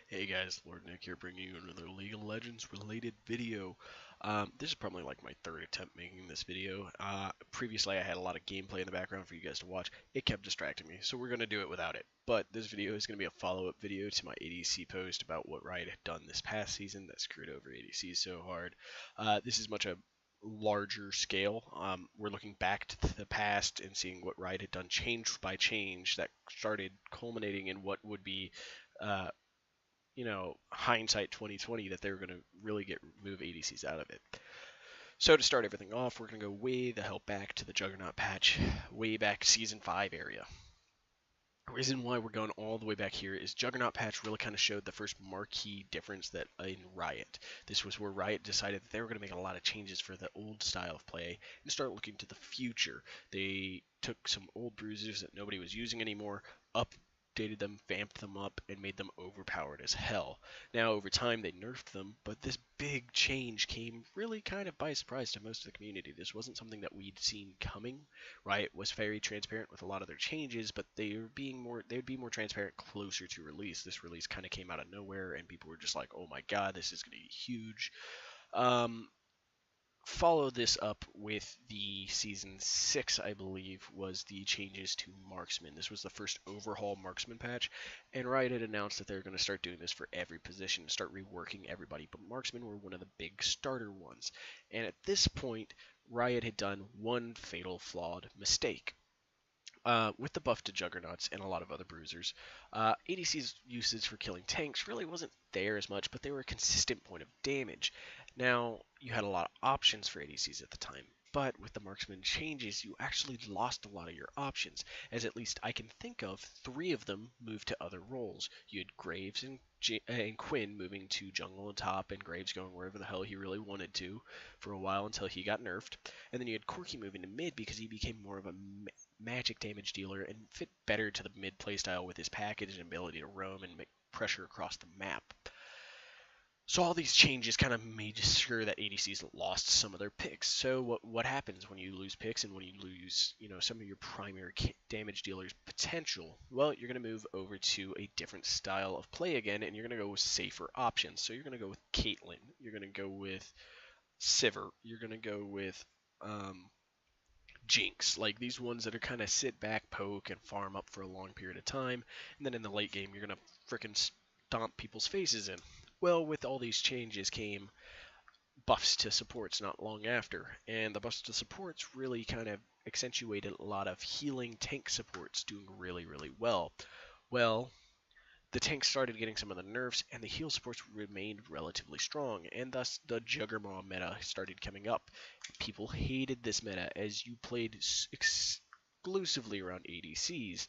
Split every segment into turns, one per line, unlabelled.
Hey guys, Lord Nick here bringing you another League of Legends related video. This is probably like my third attempt making this video. Previously I had a lot of gameplay in the background for you guys to watch. It kept distracting me, so we're going to do it without it. But this video is going to be a follow-up video to my ADC post about what Riot had done this past season that screwed over ADC so hard. This is much a larger scale. We're looking back to the past and seeing what Riot had done change by change that started culminating in what would be uh, hindsight 2020 that they were going to really move ADCs out of it. So to start everything off, we're going to go way the hell back to the Juggernaut patch, way back season 5 area. The reason why we're going all the way back here is Juggernaut patch really kind of showed the first marquee difference that in Riot. This was where Riot decided that they were going to make a lot of changes for the old style of play and start looking to the future. They took some old bruisers that nobody was using anymore, updated them, vamped them up, and made them overpowered as hell. Now, over time, they nerfed them, but this big change came really kind of by surprise to most of the community. This wasn't something that we'd seen coming. Riot was very transparent with a lot of their changes, but they would be more transparent closer to release. This release kind of came out of nowhere, and people were just like, "Oh my god, this is going to be huge." Um, Follow this up with the season 6, I believe, was the changes to Marksmen. This was the first overhaul Marksman patch, and Riot had announced that they were going to start doing this for every position, start reworking everybody, but Marksmen were one of the big starter ones. And at this point, Riot had done one fatal flawed mistake. With the buff to Juggernauts and a lot of other bruisers, ADC's usage for killing tanks really wasn't there as much, but they were a consistent point of damage. Now, you had a lot of options for ADCs at the time, but with the Marksman changes, you actually lost a lot of your options, as at least I can think of 3 of them moved to other roles. You had Graves and Quinn moving to jungle and top, and Graves going wherever the hell he really wanted to for a while until he got nerfed. And then you had Corki moving to mid because he became more of a magic damage dealer and fit better to the mid playstyle with his package and ability to roam and make pressure across the map. So all these changes kind of made sure that ADCs lost some of their picks. So what happens when you lose picks and when you lose, some of your primary damage dealers' potential? Well, you're going to move over to a different style of play again, and you're going to go with safer options. So you're going to go with Caitlyn. You're going to go with Sivir. You're going to go with Jinx, like these ones that are kind of sit back, poke, and farm up for a long period of time, and then in the late game you're gonna frickin' stomp people's faces in. Well, with all these changes came buffs to supports not long after, and the buffs to supports really kind of accentuated a lot of healing tank supports doing really, really well. Well, the tanks started getting some of the nerfs, and the heal supports remained relatively strong, and thus the Juggernaut meta started coming up. People hated this meta as you played exclusively around ADCs,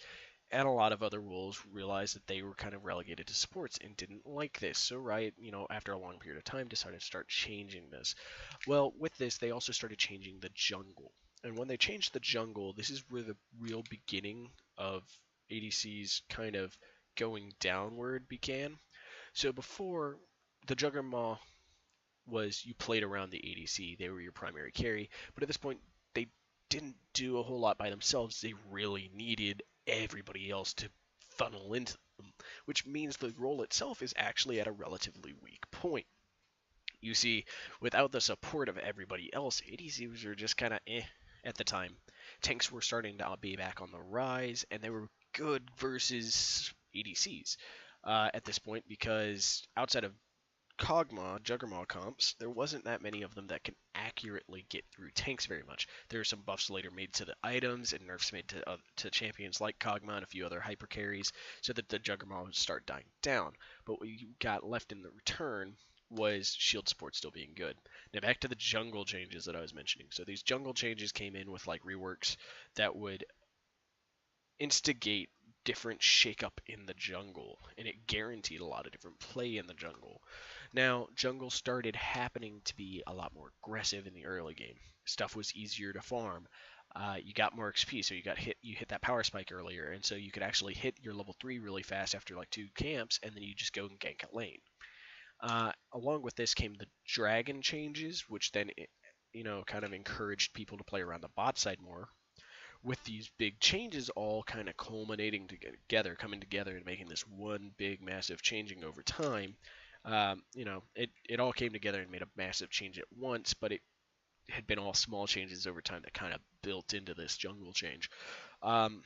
and a lot of other roles realized that they were kind of relegated to supports and didn't like this. So Riot, after a long period of time, decided to start changing this. Well, with this, they also started changing the jungle. And when they changed the jungle, this is where the real beginning of ADC's kind of going downward began. So before, the Juggernaut was you played around the ADC, they were your primary carry, but at this point they didn't do a whole lot by themselves. They really needed everybody else to funnel into them, which means the role itself is actually at a relatively weak point. You see, without the support of everybody else, ADCs were just kind of at the time. Tanks were starting to be back on the rise, and they were good versus ADCs at this point because outside of Juggernaut comps, there wasn't that many of them that can accurately get through tanks very much. There were some buffs later made to the items and nerfs made to champions like Kog'Maw and a few other hyper carries so that the Juggernaut would start dying down. But what you got left in the return was shield support still being good. Now back to the jungle changes that I was mentioning. So these jungle changes came in with like reworks that would instigate different shakeup in the jungle, and it guaranteed a lot of different play in the jungle. Now, jungle started happening to be a lot more aggressive in the early game. Stuff was easier to farm. You got more XP, so you hit that power spike earlier, and so you could actually hit your level 3 really fast after like 2 camps, and then you just go and gank a lane. Along with this came the dragon changes, which then kind of encouraged people to play around the bot side more. with these big changes all kind of culminating together, coming together and making this one big massive changing over time, it all came together and made a massive change at once, but it had been all small changes over time that kind of built into this jungle change. Um,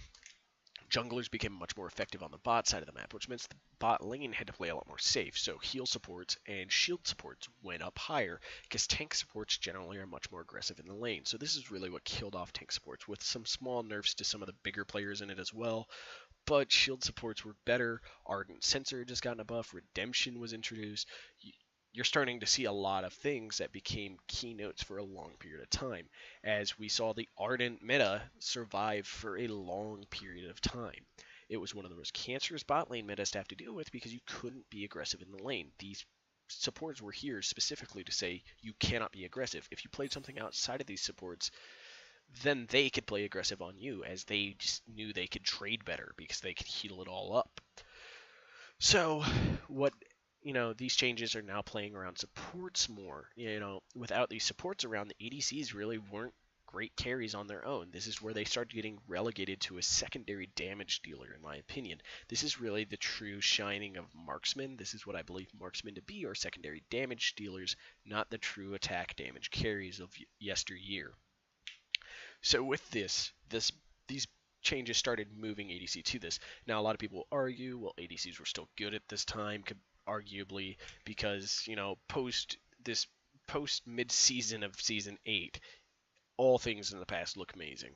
Junglers became much more effective on the bot side of the map, which means the bot lane had to play a lot more safe. So heal supports and shield supports went up higher because tank supports generally are much more aggressive in the lane. So this is really what killed off tank supports, with some small nerfs to some of the bigger players in it as well. But shield supports were better. Ardent Sensor had just gotten a buff. Redemption was introduced. You're starting to see a lot of things that became keynotes for a long period of time, as we saw the Ardent meta survive for a long period of time. It was one of the most cancerous bot lane metas to have to deal with because you couldn't be aggressive in the lane. These supports were here specifically to say you cannot be aggressive. If you played something outside of these supports, then they could play aggressive on you, as they just knew they could trade better because they could heal it all up. So what these changes are now playing around supports more. Without these supports around, the ADCs really weren't great carries on their own. This is where they started getting relegated to a secondary damage dealer, in my opinion. This is really the true shining of Marksmen. This is what I believe Marksmen to be, are secondary damage dealers, not the true attack damage carries of yesteryear. So with these changes started moving ADC to this. Now a lot of people argue, well, ADCs were still good at this time, arguably, because post mid-season of season 8, all things in the past look amazing.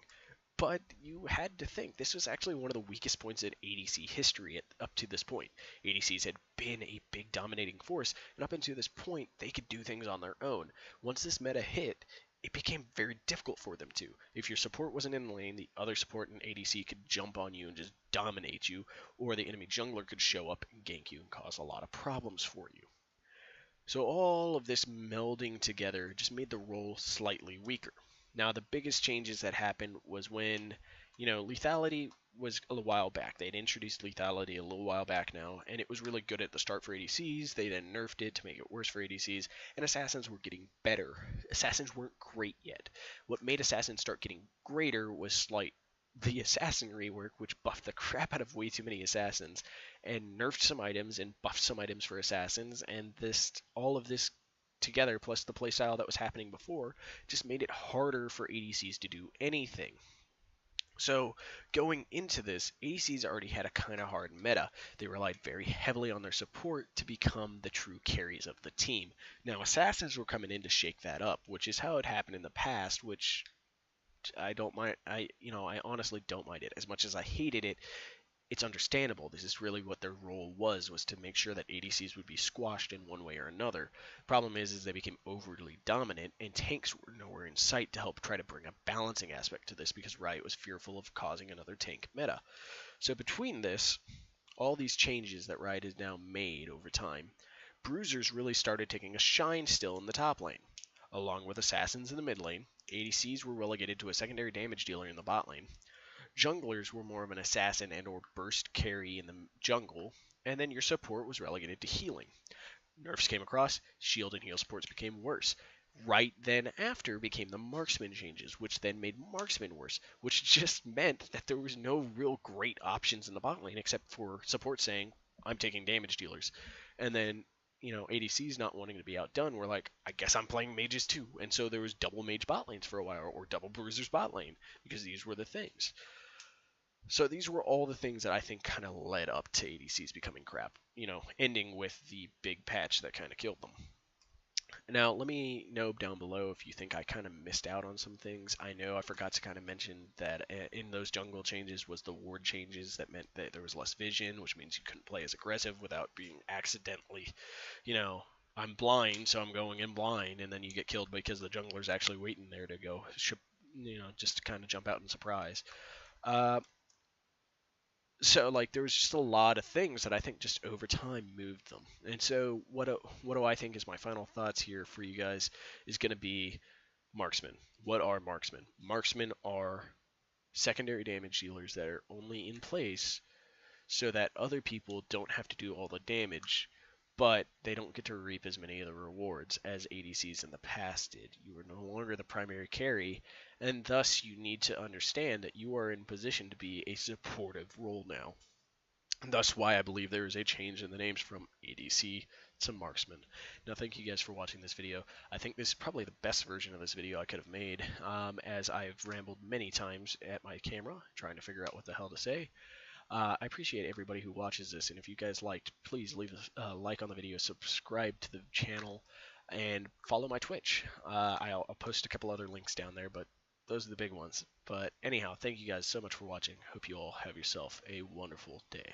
But you had to think this was actually one of the weakest points in ADC history up to this point. ADCs had been a big dominating force, and up until this point, they could do things on their own. Once this meta hit, it became very difficult for them to. If your support wasn't in the lane, the other support in ADC could jump on you and just dominate you, or the enemy jungler could show up and gank you and cause a lot of problems for you. So all of this melding together just made the role slightly weaker. Now, the biggest changes that happened was when, lethality was a while back. They'd introduced lethality a little while back now, and it was really good at the start for ADCs. They then nerfed it to make it worse for ADCs, and assassins were getting better. Assassins weren't great yet. What made assassins start getting greater was the assassin rework, which buffed the crap out of way too many assassins, and nerfed some items and buffed some items for assassins, and all of this together, plus the playstyle that was happening before, just made it harder for ADCs to do anything. So going into this, ADCs already had a kind of hard meta. They relied very heavily on their support to become the true carries of the team. Now assassins were coming in to shake that up, which is how it happened in the past, which I don't mind. I honestly don't mind it. As much as I hated it, it's understandable. This is really what their role was to make sure that ADCs would be squashed in one way or another. Problem is they became overly dominant, and tanks were nowhere in sight to help try to bring a balancing aspect to this, because Riot was fearful of causing another tank meta. So between this, all these changes that Riot has now made over time, bruisers really started taking a shine still in the top lane. Along with assassins in the mid lane, ADCs were relegated to a secondary damage dealer in the bot lane. Junglers were more of an assassin and or burst carry in the jungle, and then your support was relegated to healing. Nerfs came across, shield and heal supports became worse. Right then after became the Marksman changes, which then made Marksman worse, which just meant that there was no real great options in the bot lane except for support saying, I'm taking damage dealers. And then, ADCs not wanting to be outdone were like, I guess I'm playing mages too. And so there was double mage bot lanes for a while, or double bruisers bot lane, because these were the things. So these were all the things that I think kind of led up to ADCs becoming crap, ending with the big patch that kind of killed them. Now, let me know down below if you think I kind of missed out on some things. I know I forgot to kind of mention that in those jungle changes was the ward changes that meant that there was less vision, which means you couldn't play as aggressive without being accidentally, I'm blind, so I'm going in blind, and then you get killed because the jungler's actually waiting there to go, just to kind of jump out in surprise. So there was just a lot of things that I think just over time moved them. And so what do I think is my final thoughts here for you guys is going to be Marksmen. What are Marksmen? Marksmen are secondary damage dealers that are only in place so that other people don't have to do all the damage, but they don't get to reap as many of the rewards as ADCs in the past did. You are no longer the primary carry, and thus you need to understand that you are in position to be a supportive role now. Thus why I believe there is a change in the names from ADC to Marksman. Now thank you guys for watching this video. I think this is probably the best version of this video I could have made, as I've rambled many times at my camera trying to figure out what the hell to say. I appreciate everybody who watches this, and if you guys liked, please leave a like on the video, subscribe to the channel, and follow my Twitch. I'll post a couple other links down there, but those are the big ones. But anyhow, thank you guys so much for watching. Hope you all have yourself a wonderful day.